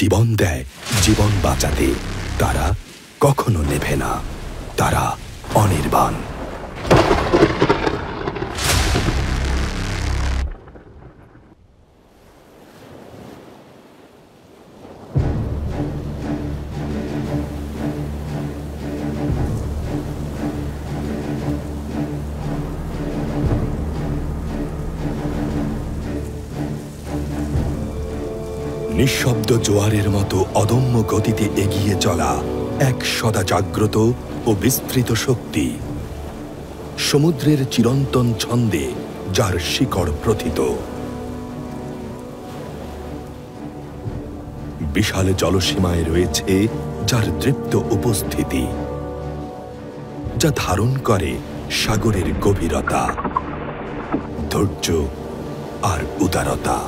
জীবন দেয় জীবন বাঁচাতে, তারা কখনো নেভে না, তারা অনির্বাণ। নিঃশব্দ জোয়ারের মতো অদম্য গতিতে এগিয়ে চলা এক সদা জাগ্রত ও বিস্তৃত শক্তি, সমুদ্রের চিরন্তন ছন্দে যার শিকড় প্রথিত। বিশাল জলসীমায় রয়েছে যার দৃপ্ত উপস্থিতি, যা ধারণ করে সাগরের গভীরতা, ধৈর্য আর উদারতা।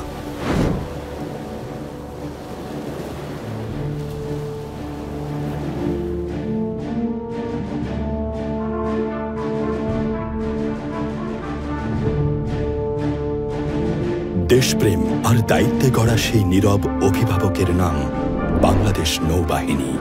দেশপ্রেম আর দায়িত্বে গড়া সেই নীরব অভিভাবকের নাম বাংলাদেশ নৌবাহিনী।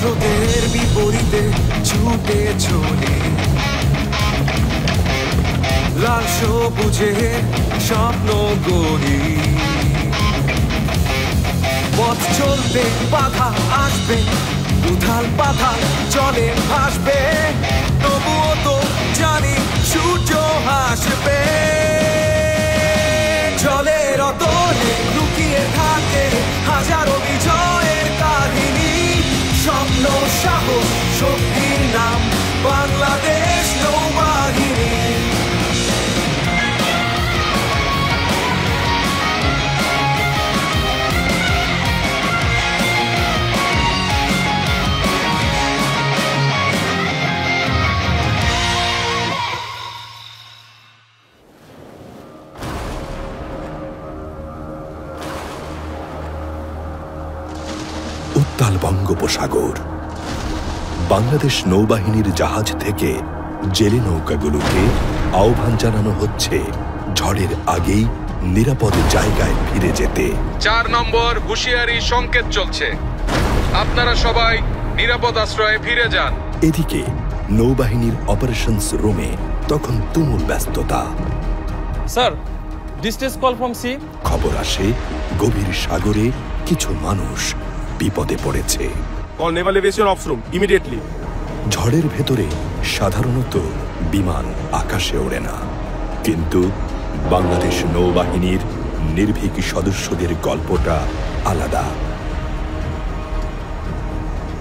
স্রোতের বিপরীতে ছুটে চলে লাল সবুজে স্বপ্ন গড়ি, পথ চলতে বাধা আসবে, উথাল পাথাল জলে ভাসবে, তবুও তো জানি সূর্য হাসবে। জলের অতলে লুকিয়ে থাকে হাজারো বিজয়ের কাহিনী, স্বপ্ন সাহস শক্তির নাম বাংলাদেশ নৌবাহিনী। উত্তাল বঙ্গোপসাগর। বাংলাদেশ নৌবাহিনীর জাহাজ থেকে জেলে নৌকাগুলোকে আহ্বান জানানো হচ্ছে ঝড়ের আগেই নিরাপদ জায়গায় ফিরে যেতে। 4 নম্বর হুঁশিয়ারি সংকেত চলছে, আপনারা সবাই নিরাপদ আশ্রয়ে ফিরে যান। এদিকে নৌবাহিনীর অপারেশনস রুমে তখন তুমুল ব্যস্ততা। Sir, distress call from sea. খবর আসে গভীর সাগরে কিছু মানুষ বিপদে পড়েছে। Call naval aviation office room immediately. ঝড়ের ভেতরে সাধারণত বিমান আকাশে ওড়ে না, কিন্তু বাংলাদেশ নৌবাহিনীর নির্ভীক সদস্যদের গল্পটা আলাদা।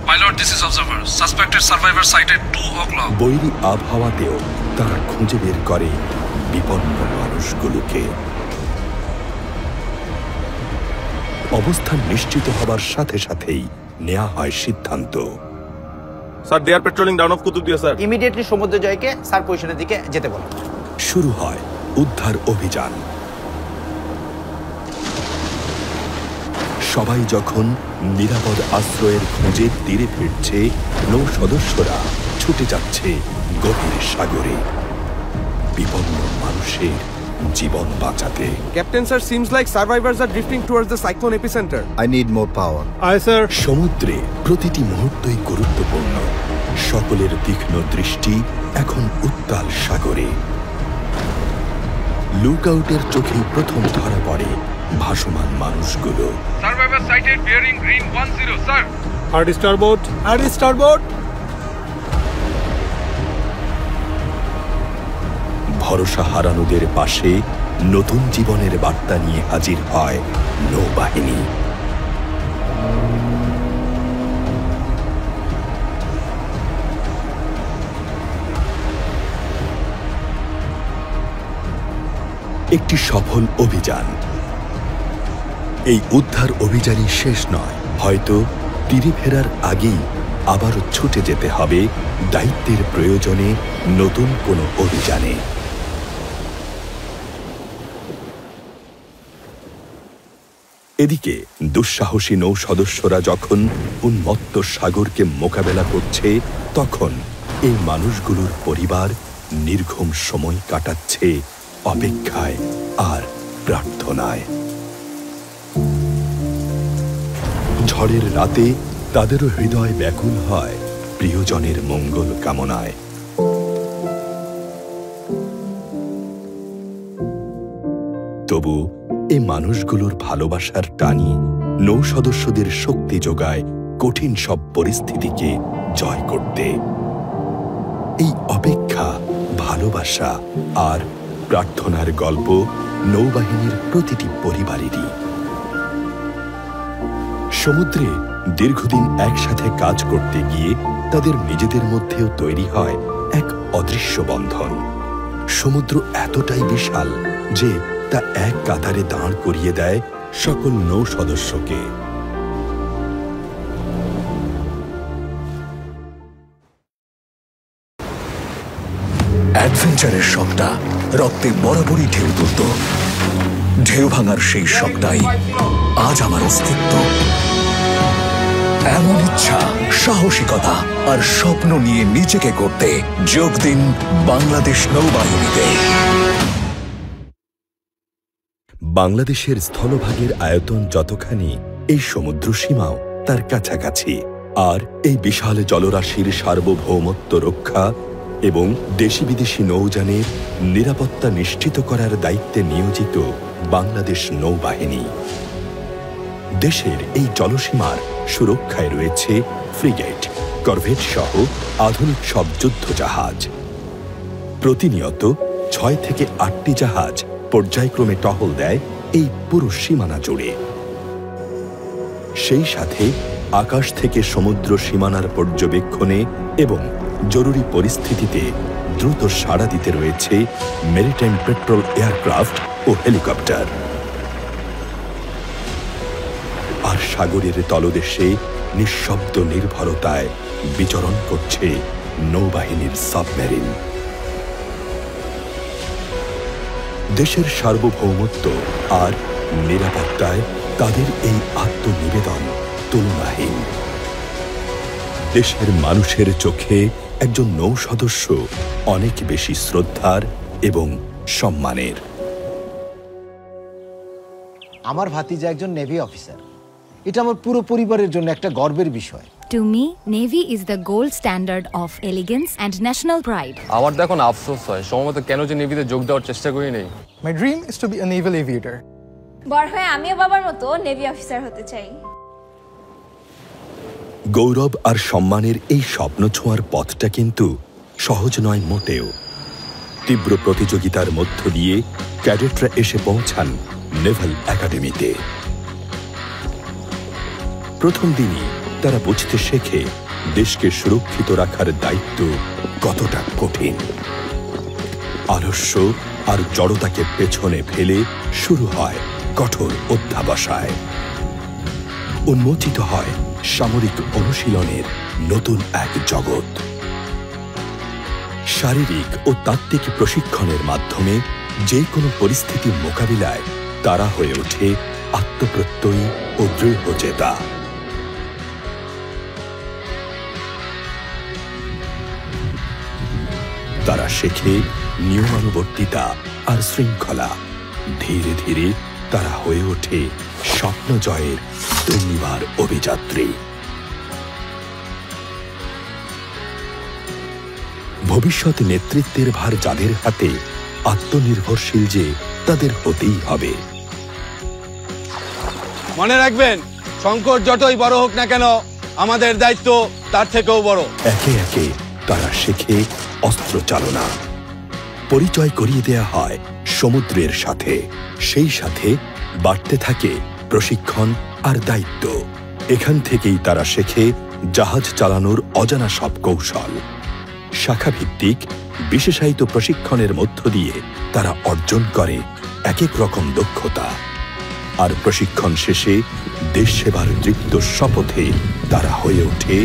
Pilot, this is observer. Suspected survivor sighted 2 o'clock. বৈরী আবহাওয়াতেও তারা খুঁজে বের করে বিপন্ন মানুষগুলোকে। অবস্থান নিশ্চিত হবার সাথে সাথেই নেওয়া হয় সিদ্ধান্ত। Sir, they are patrolling down off Kutubdia sir. Immediately সমুদ্র জয়কে স্যার পজিশনের দিকে যেতে বলো। শুরু হয় উদ্ধার অভিযান। সবাই যখন নিরাপদ আশ্রয়ের খোঁজে তীরে ফিরছে, নৌ সদস্যরা ছুটে যাচ্ছে গভীর সাগরে বিপন্ন মানুষের জীবন বাঁচাতে। Captain sir, seems like survivors are drifting towards the cyclone epicentre. I need more power. Aye sir. সমুদ্রে প্রতিটি মুহূর্তই গুরুত্বপূর্ণ। সকলের তীক্ষ্ণ দৃষ্টি এখন উত্তাল সাগরে। লুকআউটের চোখেই প্রথম ধরা পড়ে ভাসমান মানুষগুলো। Survivor sighted bearing green 10 sir. Hard starboard, hard starboard. ভরসা হারানোদের পাশে নতুন জীবনের বার্তা নিয়ে হাজির হয় নৌবাহিনী। একটি সফল অভিযান। এই উদ্ধার অভিযানই শেষ নয়, হয়তো তীরে ফেরার আগেই আবারও ছুটে যেতে হবে দায়িত্বের প্রয়োজনে নতুন কোনো অভিযানে। এদিকে দুঃসাহসী নৌ সদস্যরা যখন উন্মত্ত সাগরকে মোকাবেলা করছে, তখন এই মানুষগুলোর পরিবার নির্ঘুম সময় কাটাচ্ছে অপেক্ষায় আর প্রার্থনায়। ঝড়ের রাতে তাদেরও হৃদয় ব্যাকুল হয় প্রিয়জনের মঙ্গল কামনায়। তবু এই মানুষগুলোর ভালোবাসার টানি নৌ সদস্যদের শক্তি যোগায় কঠিন সব পরিস্থিতিকে জয় করতে। এই অপেক্ষা, ভালোবাসা আর প্রার্থনার গল্প নৌবাহিনীর প্রতিটি পরিবারেরই। সমুদ্রে দীর্ঘদিন একসাথে কাজ করতে গিয়ে তাদের নিজেদের মধ্যেও তৈরি হয় এক অদৃশ্য বন্ধন। সমুদ্র এতটাই বিশাল যে তা এক কাতারে দাঁড় করিয়ে দেয় সকল নৌ সদস্যকে। অ্যাডভেঞ্চারের শখটা রক্তে বরাবরই ঢেউ তুলত। ঢেউ ভাঙার সেই শখটাই আজ আমার অস্তিত্ব। এমন ইচ্ছা, সাহসিকতা আর স্বপ্ন নিয়ে নিজেকে করতে যোগ দিন বাংলাদেশ নৌবাহিনীতে। বাংলাদেশের স্থলভাগের আয়তন যতখানি, এই সমুদ্র সীমাও তার কাছাকাছি। আর এই বিশাল জলরাশির সার্বভৌমত্ব রক্ষা এবং দেশি বিদেশি নৌযানের নিরাপত্তা নিশ্চিত করার দায়িত্বে নিয়োজিত বাংলাদেশ নৌবাহিনী। দেশের এই জলসীমার সুরক্ষায় রয়েছে ফ্রিগেট, করভেট সহ আধুনিক সব যুদ্ধজাহাজ। প্রতিনিয়ত 6 থেকে 8টি জাহাজ পর্যায়ক্রমে টহল দেয় এই পুরো সীমানা জুড়ে। সেই সাথে আকাশ থেকে সমুদ্র সীমানার পর্যবেক্ষণে এবং জরুরি পরিস্থিতিতে দ্রুত সাড়া দিতে রয়েছে মেরিটাইম পেট্রোল এয়ারক্রাফট ও হেলিকপ্টার। আর সাগরের তলদেশে নিঃশব্দ নির্ভরতায় বিচরণ করছে নৌবাহিনীর সাবমেরিন। দেশের সার্বভৌমত্ব আর নিরাপত্তায় তাদের এই আত্মনিবেদন তুলনাহীন। দেশের মানুষের চোখে একজন নৌ সদস্য অনেক বেশি শ্রদ্ধার এবং সম্মানের। আমার ভাতিজা একজন নেভি অফিসার। এটা আমার পুরো পরিবারের জন্য একটা গর্বের বিষয়। To me, Navy is the gold standard of elegance and national pride. আমার তো এখন আফসোস হয় সময়মতো কেন যে নেভিতে যোগ দেওয়ার চেষ্টা করি নেই। My dream is to be a naval aviator. বড় হয়ে আমিও বাবার মতো নেভি অফিসার হতে চাই। গৌরব আর সম্মানের এই স্বপ্ন ছোঁয়ার পথটা কিন্তু সহজ নয় মোটেও। তীব্র প্রতিযোগিতার মধ্য দিয়ে ক্যাডেটরা এসে পৌঁছান নেভাল একাডেমিতে। প্রথম দিনই তারা বুঝতে শেখে দেশকে সুরক্ষিত রাখার দায়িত্ব কতটা কঠিন। আলস্য আর জড়তাকে পেছনে ফেলে শুরু হয় কঠোর অধ্যাবসায়। উন্মোচিত হয় সামরিক অনুশীলনের নতুন এক জগৎ। শারীরিক ও তাত্ত্বিক প্রশিক্ষণের মাধ্যমে যে কোনো পরিস্থিতি মোকাবিলায় তারা হয়ে ওঠে আত্মপ্রত্যয়ী ও দৃঢ়চেতা। তারা শেখে নিয়মানুবর্তিতা আর শৃঙ্খলা। ধীরে ধীরে তারা হয়ে ওঠে স্বপ্ন জয়ের দুর্নিবার অভিযাত্রী। ভবিষ্যৎ নেতৃত্বের ভার যাদের হাতে, আত্মনির্ভরশীল যে তাদের হতেই হবে। মনে রাখবেন, সংকট যতই বড় হোক না কেন, আমাদের দায়িত্ব তার থেকেও বড়। একে একে তারা শেখে অস্ত্র চালনা। পরিচয় করিয়ে দেয়া হয় সমুদ্রের সাথে। সেই সাথে বাড়তে থাকে প্রশিক্ষণ আর দায়িত্ব। এখান থেকেই তারা শেখে জাহাজ চালানোর অজানা সব কৌশল। শাখাভিত্তিক বিশেষায়িত প্রশিক্ষণের মধ্য দিয়ে তারা অর্জন করে এক এক রকম দক্ষতা। আর প্রশিক্ষণ শেষে দেশ সেবার দৃপ্ত শপথে তারা হয়ে ওঠে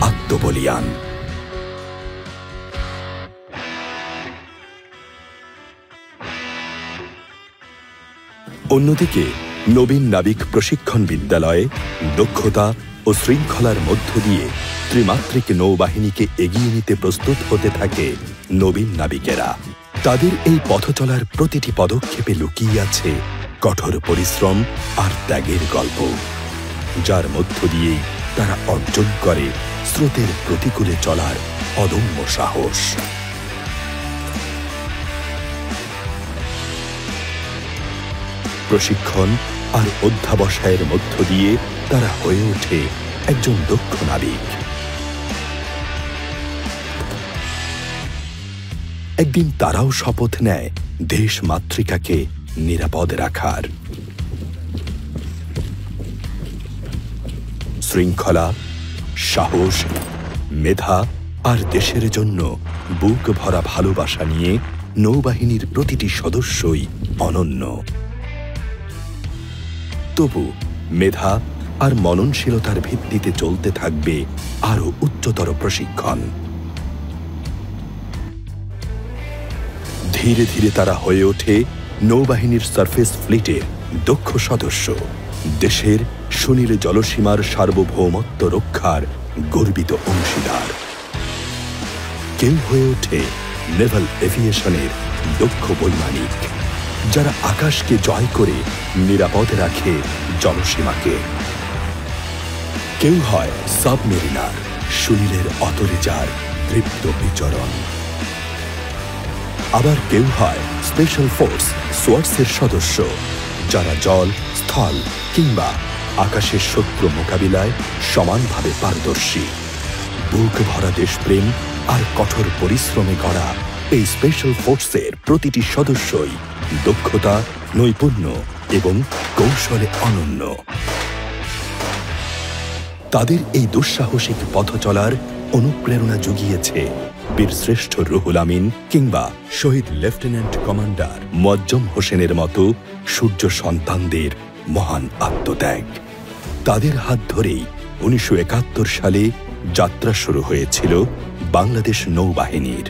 আত্মবলিয়ান। অন্যদিকে নবীন নাবিক প্রশিক্ষণ বিদ্যালয়ে দক্ষতা ও শৃঙ্খলার মধ্য দিয়ে ত্রিমাত্রিক নৌবাহিনীকে এগিয়ে নিতে প্রস্তুত হতে থাকে নবীন নাবিকেরা। তাদের এই পথ চলার প্রতিটি পদক্ষেপে লুকিয়ে আছে কঠোর পরিশ্রম আর ত্যাগের গল্প, যার মধ্য দিয়েই তারা অর্জন করে স্রোতের প্রতিকূলে চলার অদম্য সাহস। প্রশিক্ষণ আর অধ্যাবসায়ের মধ্য দিয়ে তারা হয়ে ওঠে একজন দক্ষ নাবিক। একদিন তারাও শপথ নেয় দেশ মাতৃকাকে নিরাপদ রাখার। শৃঙ্খলা, সাহস, মেধা আর দেশের জন্য বুক ভরা ভালোবাসা নিয়ে নৌবাহিনীর প্রতিটি সদস্যই অনন্য। তবু মেধা আর মননশীলতার ভিত্তিতে চলতে থাকবে আরও উচ্চতর প্রশিক্ষণ। ধীরে ধীরে তারা হয়ে ওঠে নৌবাহিনীর সারফেস ফ্লিটের দক্ষ সদস্য, দেশের সুনীল জলসীমার সার্বভৌমত্ব রক্ষার গর্বিত অংশীদার। কেউ হয়ে ওঠে নেভাল এভিয়েশনের দক্ষ বৈমানিক, যারা আকাশকে জয় করে নিরাপদ রাখে জলসীমাকে। কেউ হয় সাবমেরিনার, সুনীলের অতলে যার তৃপ্ত বিচরণ। আবার কেউ হয় স্পেশাল ফোর্স সোয়ার্টসের সদস্য, যারা জল, স্থল কিংবা আকাশের শত্রু মোকাবিলায় সমানভাবে পারদর্শী। বুক ভরা দেশপ্রেম আর কঠোর পরিশ্রমে গড়া এই স্পেশাল ফোর্সের প্রতিটি সদস্যই দক্ষতা, নৈপুণ্য এবং কৌশলে অনন্য। তাদের এই দুঃসাহসিক পথ চলার অনুপ্রেরণা জুগিয়েছে বীরশ্রেষ্ঠ রুহুল আমিন কিংবা শহীদ লেফটেন্যান্ট কমান্ডার মোয়াজ্জম হোসেনের মতো সূর্য সন্তানদের মহান আত্মত্যাগ। তাদের হাত ধরেই 1971 সালে যাত্রা শুরু হয়েছিল বাংলাদেশ নৌবাহিনীর।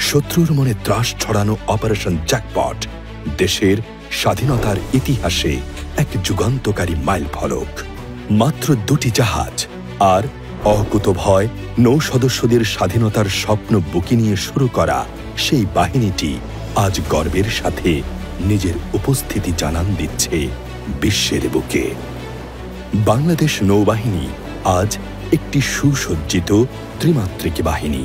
শত্রুর মনে ত্রাস ছড়ানো অপারেশন জ্যাকপট দেশের স্বাধীনতার ইতিহাসে এক যুগান্তকারী মাইলফলক। মাত্র 2টি জাহাজ আর অকুতভয় নৌ সদস্যদের স্বাধীনতার স্বপ্ন বুকে নিয়ে শুরু করা সেই বাহিনীটি আজ গর্বের সাথে নিজের উপস্থিতি জানান দিচ্ছে বিশ্বের বুকে। বাংলাদেশ নৌবাহিনী আজ একটি সুসজ্জিত ত্রিমাত্রিক বাহিনী।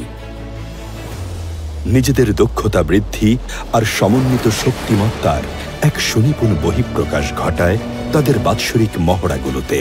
নিজেদের দক্ষতা বৃদ্ধি আর সমন্বিত শক্তিমত্তার এক সুনিপুণ বহিঃপ্রকাশ ঘটায় তাদের বাৎসরিক মহড়াগুলোতে।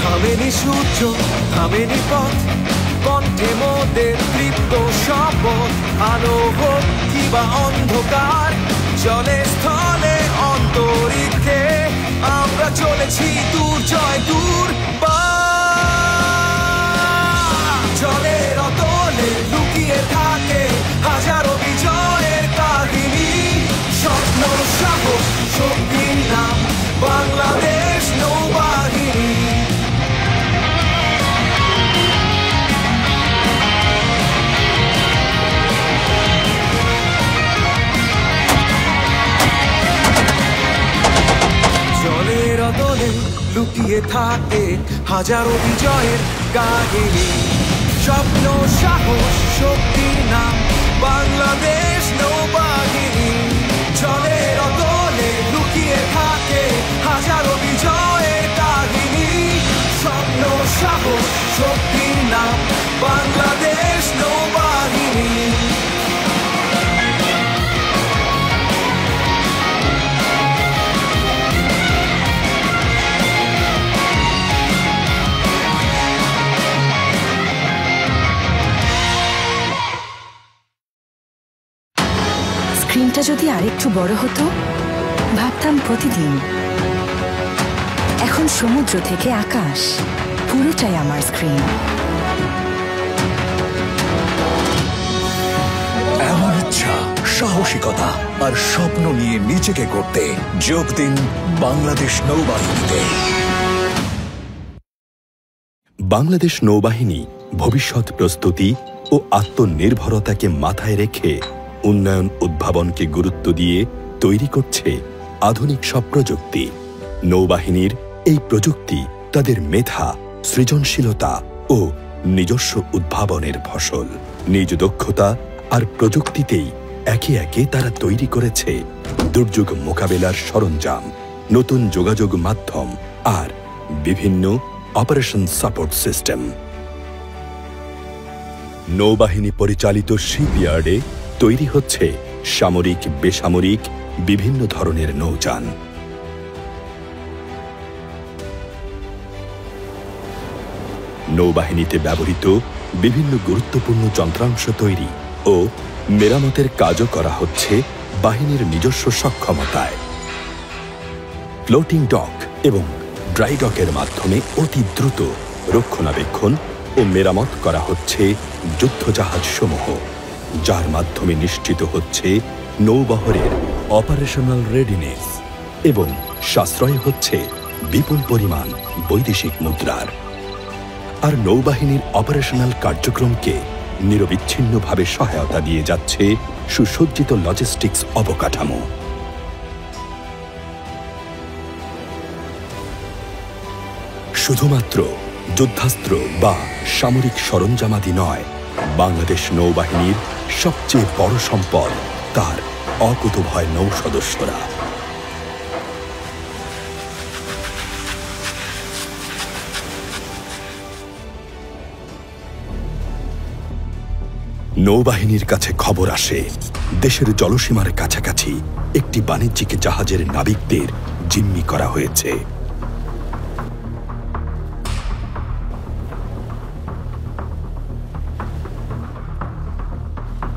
থামেনি সূর্য, থামেনি পথ, কণ্ঠে মোদের তৃপ্ত শপথ। আলো হোক কিবা অন্ধকার, জলে স্থলে অন্তরিক্ষে আমরা চলেছি দূর জয় দূর। জলের অতলে লুকিয়ে থাকে হাজারো বিজয়ের কাহিনী, স্বপ্ন, সাহস, শক্তির নাম বাংলাদেশ নৌবাহিনী। লুকিয়ে থাকে হাজারো বিজয়ের কাহিনী, স্বপ্ন, সাহস, শক্তির নাম বাংলাদেশ নৌবাহিনী। জলের অতলে লুকিয়ে থাকে হাজারো বিজয়ের কাহিনী, স্বপ্ন, সাহস, শক্তির নাম বাংলাদেশ নৌবাহিনী। স্ক্রিনটা যদি আরেকটু বড় হতো, ভাবতাম প্রতিদিন। এখন সমুদ্র থেকে আকাশ পুরোটাই আমার স্ক্রিন। এমন ইচ্ছা, সাহসিকতা আর স্বপ্ন নিয়ে নিজেকে করতে যোগ দিন বাংলাদেশ নৌবাহিনীতে। বাংলাদেশ নৌবাহিনী ভবিষ্যৎ প্রস্তুতি ও আত্মনির্ভরতাকে মাথায় রেখে উন্নয়ন উদ্ভাবনকে গুরুত্ব দিয়ে তৈরি করছে আধুনিক সব প্রযুক্তি। নৌবাহিনীর এই প্রযুক্তি তাদের মেধা, সৃজনশীলতা ও নিজস্ব উদ্ভাবনের ফসল। নিজ দক্ষতা আর প্রযুক্তিতেই একে একে তারা তৈরি করেছে দুর্যোগ মোকাবেলার সরঞ্জাম, নতুন যোগাযোগ মাধ্যম আর বিভিন্ন অপারেশন সাপোর্ট সিস্টেম। নৌবাহিনী পরিচালিত শিপইয়ার্ডে তৈরি হচ্ছে সামরিক, বেসামরিক বিভিন্ন ধরনের নৌযান। নৌবাহিনীতে ব্যবহৃত বিভিন্ন গুরুত্বপূর্ণ যন্ত্রাংশ তৈরি ও মেরামতের কাজও করা হচ্ছে বাহিনীর নিজস্ব সক্ষমতায়। ফ্লোটিং ডক এবং ড্রাই ডকের মাধ্যমে অতি দ্রুত রক্ষণাবেক্ষণ ও মেরামত করা হচ্ছে যুদ্ধজাহাজসমূহ, যার মাধ্যমে নিশ্চিত হচ্ছে নৌবহরের অপারেশনাল রেডিনেস এবং সাশ্রয় হচ্ছে বিপুল পরিমাণ বৈদেশিক মুদ্রার। আর নৌবাহিনীর অপারেশনাল কার্যক্রমকে নিরবিচ্ছিন্নভাবে সহায়তা দিয়ে যাচ্ছে সুসজ্জিত লজিস্টিক্স অবকাঠামো। শুধুমাত্র যুদ্ধাস্ত্র বা সামরিক সরঞ্জামাদি নয়, বাংলাদেশ নৌবাহিনীর সবচেয়ে বড় সম্পদ তার অকুতোভয় নৌ সদস্যরা। নৌবাহিনীর কাছে খবর আসে দেশের জলসীমার কাছাকাছি একটি বাণিজ্যিক জাহাজের নাবিকদের জিম্মি করা হয়েছে।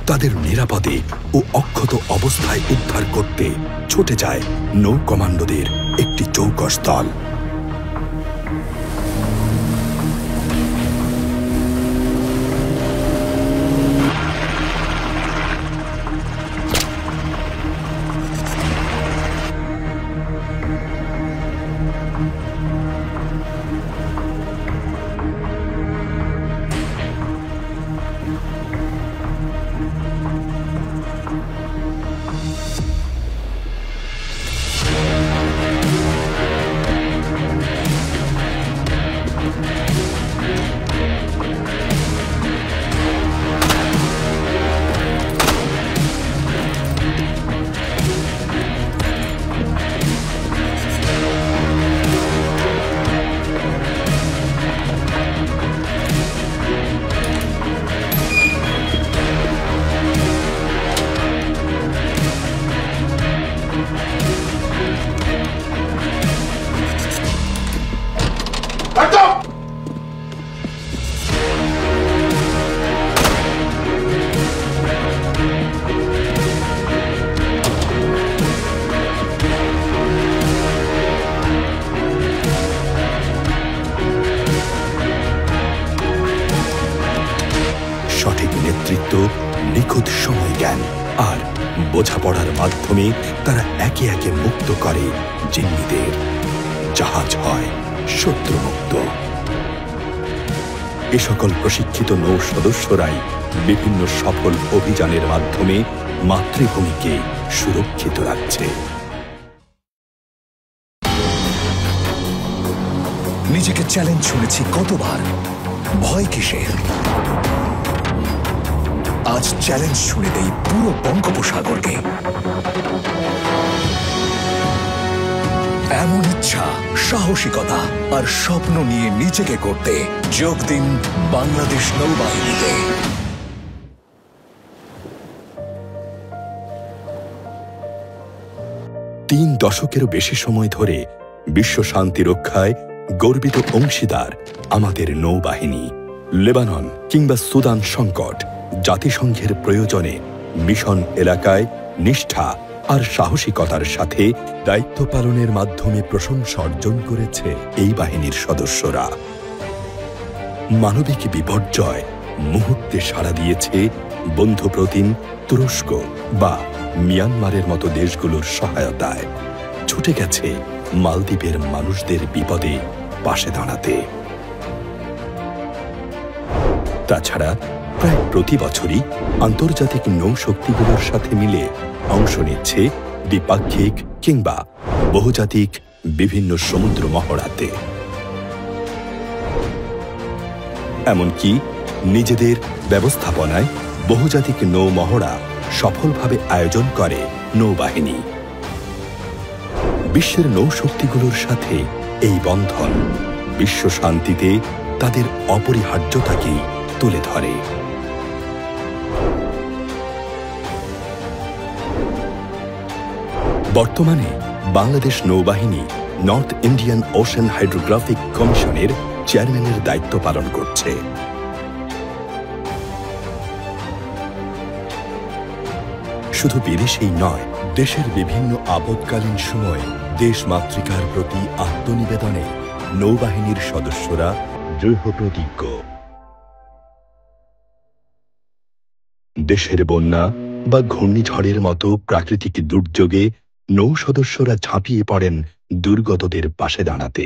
তাদের নিরাপদে ও অক্ষত অবস্থায় উদ্ধার করতে ছুটে যায় নৌ কমান্ডোদের একটি চৌকস দল। নিখুঁত সময় জ্ঞান আর বোঝাপড়ার মাধ্যমে তারা একে একে মুক্ত করে জিম্মিদের। জাহাজ হয় শত্রুমুক্ত। এ সকল প্রশিক্ষিত নৌ সদস্যরাই বিভিন্ন সফল অভিযানের মাধ্যমে মাতৃভূমিকে সুরক্ষিত রাখছে। নিজেকে চ্যালেঞ্জ শুনেছি কতবার, ভয় কিসের? আজ চ্যালেঞ্জ শুনে দেই পুরো বঙ্গোপসাগরকে। এমন ইচ্ছা, সাহসিকতা আর স্বপ্ন নিয়ে নিজেকে করতে যোগ দিন বাংলাদেশ নৌবাহিনীতে। 3 দশকেরও বেশি সময় ধরে বিশ্ব শান্তি রক্ষায় গর্বিত অংশীদার আমাদের নৌবাহিনী। লেবানন কিংবা সুদান সংকট, জাতিসংঘের প্রয়োজনে মিশন এলাকায় নিষ্ঠা আর সাহসিকতার সাথে দায়িত্ব পালনের মাধ্যমে প্রশংসা অর্জন করেছে এই বাহিনীর সদস্যরা। মানবিক বিপর্যয় মুহূর্তে সাড়া দিয়েছে বন্ধুপ্রতিম তুরস্ক বা মিয়ানমারের মতো দেশগুলোর সহায়তায়, ছুটে গেছে মালদ্বীপের মানুষদের বিপদে পাশে দাঁড়াতে। তাছাড়া প্রায় প্রতি বছরই আন্তর্জাতিক নৌশক্তিগুলোর সাথে মিলে অংশ নিচ্ছে দ্বিপাক্ষিক কিংবা বহুজাতিক বিভিন্ন সমুদ্র মহড়াতে। এমনকি নিজেদের ব্যবস্থাপনায় বহুজাতিক নৌ মহড়া সফলভাবে আয়োজন করে নৌবাহিনী। বিশ্বের নৌশক্তিগুলোর সাথে এই বন্ধন বিশ্ব শান্তিতে তাদের অপরিহার্যতাকেই তুলে ধরে। বর্তমানে বাংলাদেশ নৌবাহিনী নর্থ ইন্ডিয়ান ওশান হাইড্রোগ্রাফিক কমিশনের চেয়ারম্যানের দায়িত্ব পালন করছে। শুধু বিদেশেই নয়, দেশের বিভিন্ন আপৎকালীন সময়ে দেশমাতৃকার প্রতি আত্মনিবেদনে নৌবাহিনীর সদস্যরা দৃঢ় প্রতিজ্ঞ। দেশের বন্যা বা ঘূর্ণিঝড়ের মতো প্রাকৃতিক দুর্যোগে নৌ সদস্যরা ঝাঁপিয়ে পড়েন দুর্গতদের পাশে দাঁড়াতে।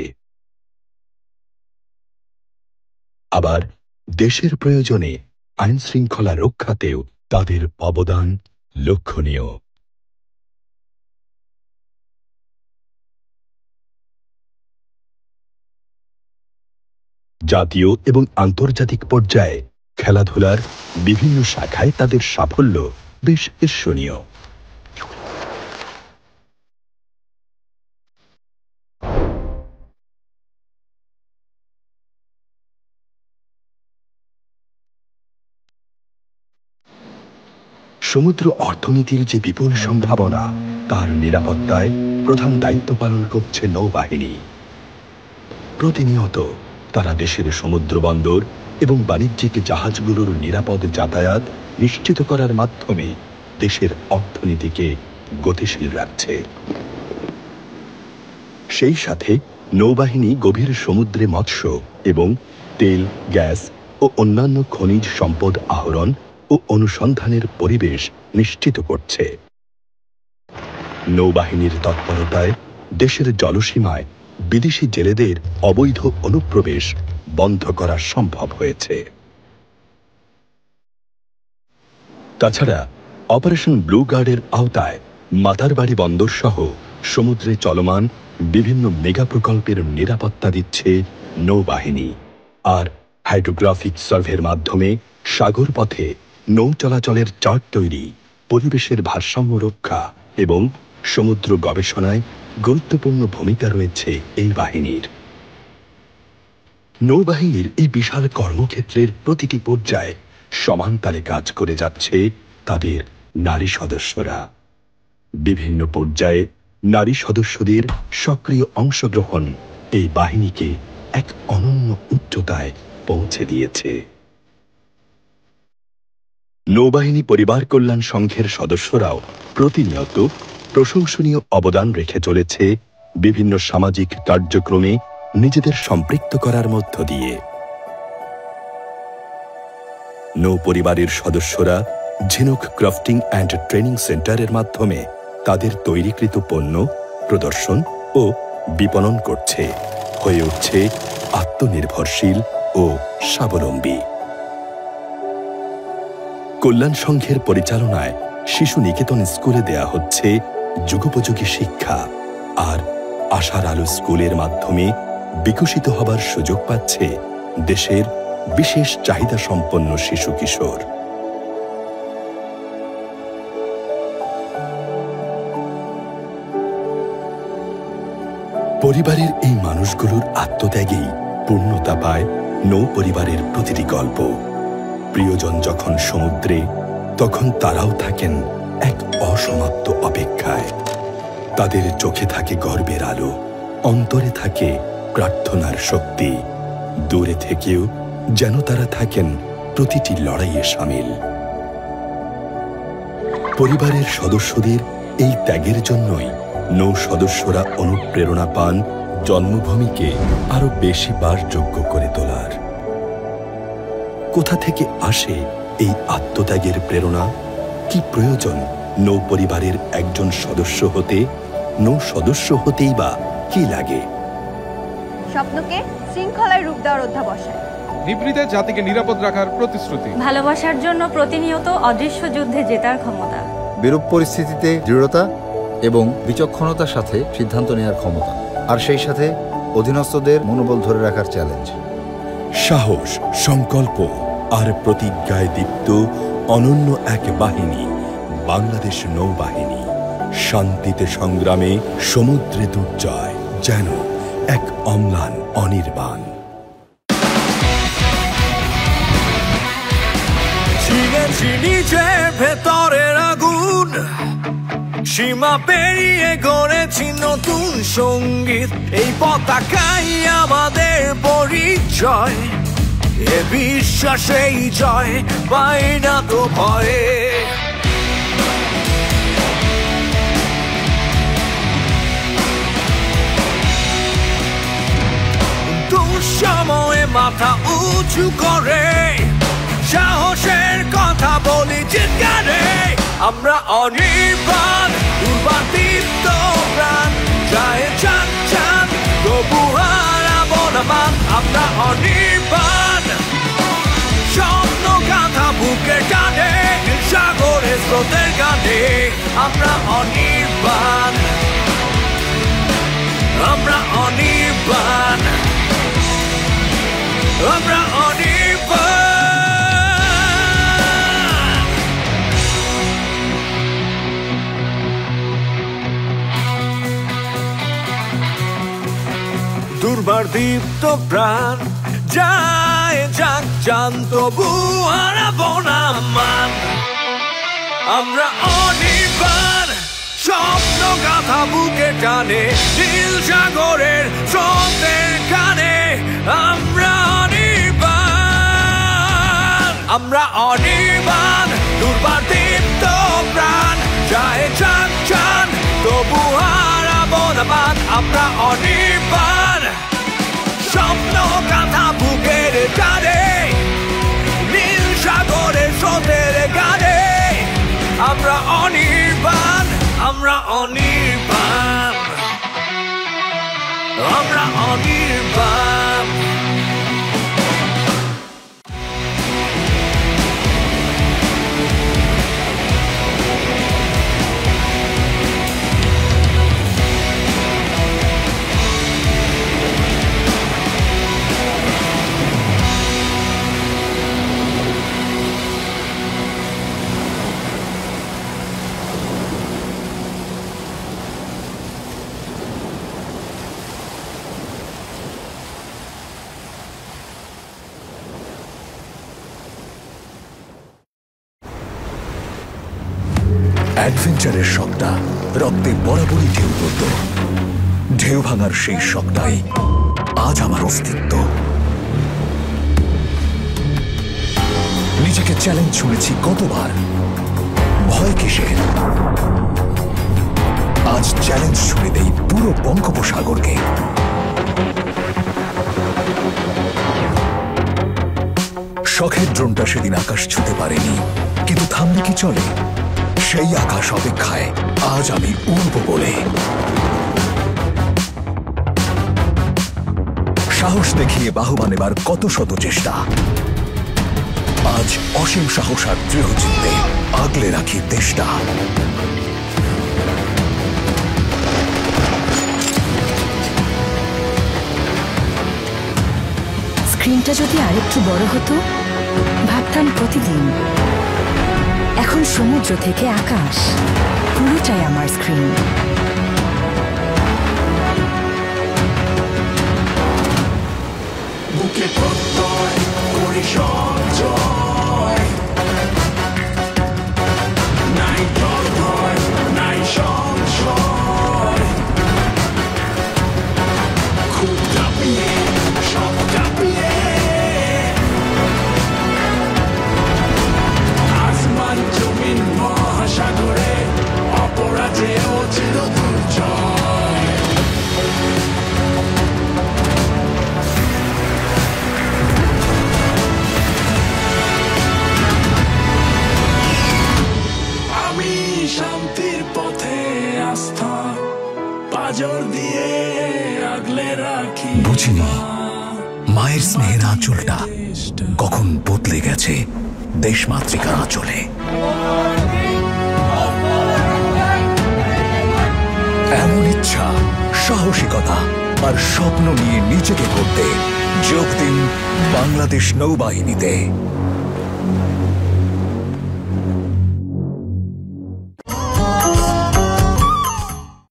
আবার দেশের প্রয়োজনে আইনশৃঙ্খলা রক্ষাতেও তাদের অবদান লক্ষণীয়। জাতীয় এবং আন্তর্জাতিক পর্যায়ে খেলাধুলার বিভিন্ন শাখায় তাদের সাফল্য বেশ ঈর্ষণীয়। সমুদ্র অর্থনীতির যে বিপুল সম্ভাবনা, তার নিরাপত্তায় প্রধান দায়িত্ব পালন করছে নৌবাহিনী। প্রতিনিয়ত তারা দেশের সমুদ্র বন্দর এবং বাণিজ্যিক জাহাজগুলোর নিরাপদ যাতায়াত নিশ্চিত করার মাধ্যমে দেশের অর্থনীতিকে গতিশীল রাখছে। সেই সাথে নৌবাহিনী গভীর সমুদ্রে মৎস্য এবং তেল, গ্যাস ও অন্যান্য খনিজ সম্পদ আহরণ ও অনুসন্ধানের পরিবেশ নিশ্চিত করছে। নৌবাহিনীর তৎপরতায় দেশের জলসীমায় বিদেশি জেলেদের অবৈধ অনুপ্রবেশ বন্ধ করা সম্ভব হয়েছে। তাছাড়া অপারেশন ব্লু গার্ডের আওতায় মাতারবাড়ি বন্দর সহ সমুদ্রে চলমান বিভিন্ন মেগা প্রকল্পের নিরাপত্তা দিচ্ছে নৌবাহিনী। আর হাইড্রোগ্রাফিক সার্ভের মাধ্যমে সাগর পথে নৌ চলাচলের চার্ট তৈরি, পরিবেশের ভারসাম্য রক্ষা এবং সমুদ্র গবেষণায় গুরুত্বপূর্ণ ভূমিকা রয়েছে এই বাহিনীর। নৌবাহিনীর এই বিশাল কর্মক্ষেত্রের প্রতিটি পর্যায়ে সমান তালে কাজ করে যাচ্ছে তাদের নারী সদস্যরা। বিভিন্ন পর্যায়ে নারী সদস্যদের সক্রিয় অংশগ্রহণ এই বাহিনীকে এক অনন্য উচ্চতায় পৌঁছে দিয়েছে। নৌবাহিনী পরিবার কল্যাণ সংঘের সদস্যরাও প্রতিনিয়ত প্রশংসনীয় অবদান রেখে চলেছে বিভিন্ন সামাজিক কার্যক্রমে নিজেদের সম্পৃক্ত করার মধ্য দিয়ে। নৌ পরিবারের সদস্যরা ঝিনুক ক্রাফটিং অ্যান্ড ট্রেনিং সেন্টারের মাধ্যমে তাদের তৈরিকৃত পণ্য প্রদর্শন ও বিপণন করছে, হয়ে উঠছে আত্মনির্ভরশীল ও স্বাবলম্বী। কল্যাণ সংঘের পরিচালনায় শিশু নিকেতন স্কুলে দেয়া হচ্ছে যুগোপযোগী শিক্ষা, আর আশার আলো স্কুলের মাধ্যমে বিকশিত হবার সুযোগ পাচ্ছে দেশের বিশেষ চাহিদা সম্পন্ন শিশু কিশোর। পরিবারের এই মানুষগুলোর আত্মত্যাগেই পূর্ণতা পায় নৌ পরিবারের প্রতিটি গল্প। প্রিয়জন যখন সমুদ্রে, তখন তারাও থাকেন এক অসমাপ্ত অপেক্ষায়। তাদের চোখে থাকে গর্বের আলো, অন্তরে থাকে প্রার্থনার শক্তি। দূরে থেকেও যেন তারা থাকেন প্রতিটি লড়াইয়ে সামিল। পরিবারের সদস্যদের এই ত্যাগের জন্যই নৌ সদস্যরা অনুপ্রেরণা পান জন্মভূমিকে আরো বেশি বাসযোগ্য করে তোলার। কোথা থেকে আসে এই আত্মত্যাগের প্রেরণা? কি প্রয়োজন নৌ পরিবারের একজন সদস্য হতে? নৌ সদস্য হতেই বা কি লাগে? স্বপ্নকে শৃঙ্খলায় রূপ দেওয়ার অধ্যাবসায়, নিভৃতে জাতিকে নিরাপদ রাখার প্রতিশ্রুতি, ভালোবাসার জন্য প্রতিনিয়ত অদৃশ্য যুদ্ধে জেতার ক্ষমতা, বিরূপ পরিস্থিতিতে দৃঢ়তা এবং বিচক্ষণতার সাথে সিদ্ধান্ত নেওয়ার ক্ষমতা, আর সেই সাথে অধীনস্থদের মনোবল ধরে রাখার চ্যালেঞ্জ। সাহস, সংকল্প আর প্রতিজ্ঞায় দীপ্ত অনন্য এক বাহিনী বাংলাদেশ নৌবাহিনী। শান্তিতে সংগ্রামে, সমুদ্রে দুর্জয়, যেন এক অম্লান অনির্বাণ। চিনেছি নিজের ভেতরের আগুন, সীমা পেরিয়ে গড়েছি নতুন সঙ্গীত। এই পতাকাই আমাদের পরিচয়, এ বিশ্বাসেই জয় পাই না তো ভয়ে। দুঃসময়ে মাথা উঁচু করে সাহসের কথা বলি চিৎকারে। আমরা অনির্বাণ, দুর্বাদিত প্রাণ, যায় চাঁদ চাঁদ তবু হারাবো না মান। আমরা অনির্বাণ, স্বপ্ন গাথা বুকে টানে সাগরে স্রোতের গানে। আমরা অনির্বাণ, আমরা অনির্বাণ, আমরা অনির্বাণ। দুর্বার দীপ্ত প্রাণ, যায় যাক চান তবু হারাবো না মান। আমরা অনির্বাণ, স্বপ্ন গাথা বুকে টানে নীল সাগরের স্রোতের গানে। আমরা অনির্বাণ, আমরা অনির্বাণ, দুর্বার দীপ্ত প্রাণ, যায় যাক চান তবু হারাবো না মান। আমরা অনির্বাণ, স্বপ্ন গাথা বুকের টানে নীল সাগরের স্রোতের গানে। আমরা অনির্বাণ, আমরা অনির্বাণ, আমরা অনির্বাণ। অ্যাডভেঞ্চারের শখটা রক্তে বরাবরই ঢেউ তুলত। ঢেউ ভাঙার সেই শখটাই আজ আমার অস্তিত্ব। নিজেকে চ্যালেঞ্জ ছুঁড়েছি কতবার, ভয় কিসের? আজ চ্যালেঞ্জ ছুঁড়ে দেই পুরো বঙ্গোপসাগরকে। শখের ড্রোনটা সেদিন আকাশ ছুঁতে পারেনি, কিন্তু থামলে কি চলে? সেই আকাশ অপেক্ষায় আজ আমি উড়ব বলে। সাহস দেখিয়ে বাহবা নেবার কত শত চেষ্টা, আজ অসীম সাহস আর দৃঢ় চিত্তে আগলে রাখি দেশটা। স্ক্রিনটা যদি আরেকটু বড় হতো, ভাবতাম প্রতিদিন। এখন সমুদ্র থেকে আকাশ, পুরোটাই আমার স্ক্রিন। বুকে প্রত্যয় করি সঞ্চয়, নাই ডর ভয়, নাই সংশয়। খুব চাপিয়ে, সব চাপিয়ে, আসমান জমিন মহাসাগর পাজর দিয়ে আগলে রাখি। বুঝিনি মায়ের স্নেহের আঁচলটা কখন বদলে গেছে দেশমাতৃকার আঁচলে। এমন ইচ্ছা, সাহসিকতা আর স্বপ্ন নিয়ে নিজেকে করতে যোগ দিন বাংলাদেশ নৌবাহিনীতে।